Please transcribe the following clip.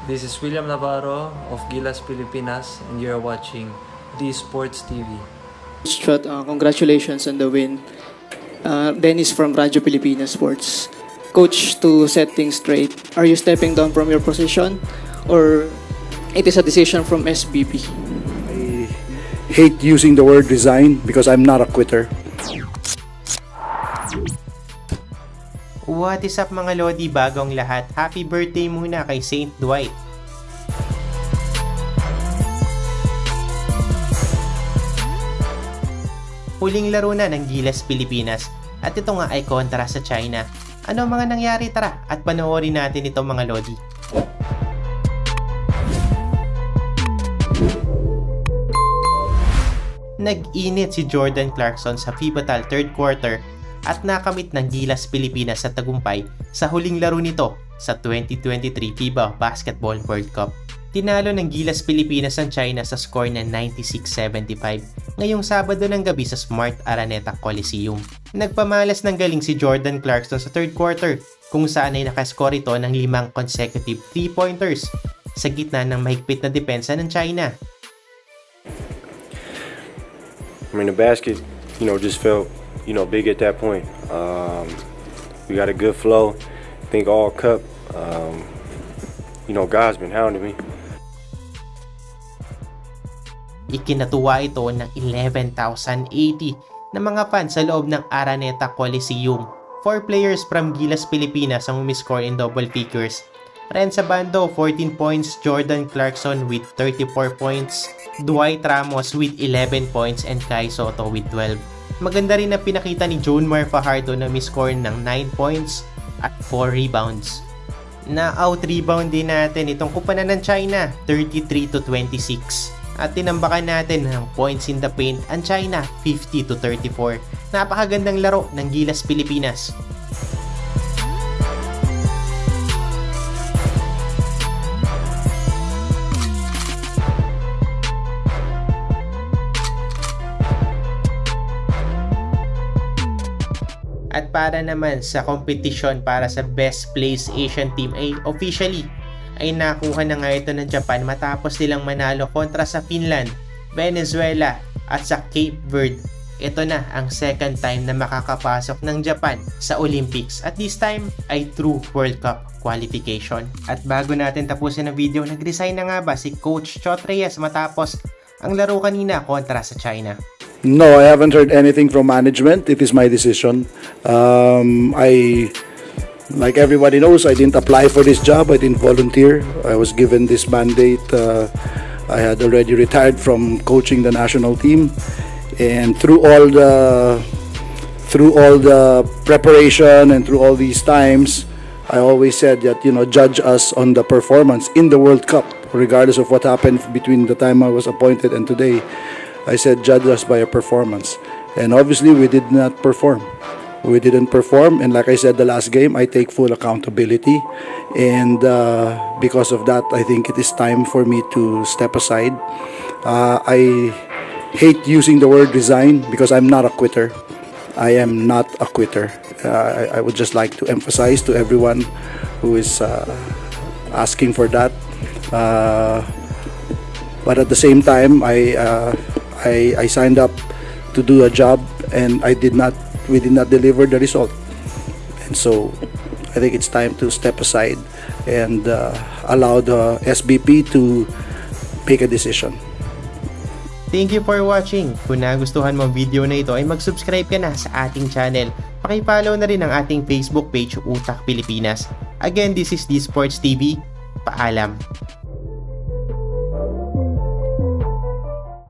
This is William Navarro of Gilas Pilipinas and you're watching D Sports TV. Shot, congratulations on the win. Dennis from Radyo Pilipinas Sports. Coach, to set things straight, are you stepping down from your position or it is a decision from SBP? I hate using the word resign because I'm not a quitter. What is up mga Lodi? Bagong lahat, happy birthday muna kay Saint Dwight. Huling laro na ng Gilas Pilipinas at ito nga ay kontra sa China. Ano ang mga nangyari? Tara at panoorin natin ito mga Lodi. Nag-init si Jordan Clarkson sa pivotal third quarter at nakamit ng Gilas Pilipinas sa tagumpay sa huling laro nito sa 2023 FIBA Basketball World Cup. Tinalo ng Gilas Pilipinas ang China sa score na 96-75 ngayong Sabado ng gabi sa Smart Araneta Coliseum. Nagpamalas ng galing si Jordan Clarkson sa third quarter kung saan ay nakascore ito ng 5 consecutive 3-pointers sa gitna ng mahigpit na depensa ng China. I mean, the basket, just felt, big at that point. We got a good flow. I think all cup, God's been hounding me. Ikinatuwa ito ng 11,080 na mga fans sa loob ng Araneta Coliseum. 4 players from Gilas Pilipinas ang umiscore in double figures. Renza Bando 14 points, Jordan Clarkson with 34 points, Dwight Ramos with 11 points and Kai Soto with 12. Maganda rin na pinakita ni Jonemar Fajardo na umiscore ng 9 points at 4 rebounds. Na-out-rebound din natin itong kupanan ng China, 33-26. At tinambakan natin ng points in the paint ang China, 50-34. Napakagandang laro ng Gilas Pilipinas. At para naman sa kompetisyon para sa Best Placed Asian Team ay officially ay nakuha na nga ito ng Japan matapos nilang manalo kontra sa Finland, Venezuela at sa Cape Verde. Ito na ang second time na makakapasok ng Japan sa Olympics at this time ay through World Cup qualification. At bago natin tapusin ang video, nag-resign na nga ba si Coach Chot Reyes matapos ang laro kanina kontra sa China? No, I haven't heard anything from management. It is my decision. Like everybody knows, I didn't apply for this job. I didn't volunteer. I was given this mandate. I had already retired from coaching the national team, and through all the preparation and through all these times, I always said that judge us on the performance in the World Cup, regardless of what happened between the time I was appointed and today. I said judge us by a performance, and obviously we did not perform. We didn't perform, and like I said the last game, I take full accountability, and because of that, I think it is time for me to step aside. I hate using the word resign because I'm not a quitter. I am not a quitter. I would just like to emphasize to everyone who is asking for that. But at the same time, I signed up to do a job, and we did not deliver the result, and so I think it's time to step aside and allow the SBP to make a decision. Thank you for watching. Kung nagustuhan mo ang video na ito ay mag-subscribe ka na sa ating channel. Paki-follow na rin ang ating Facebook page, Utak Pilipinas. Again, this is D Sports TV. Paalam.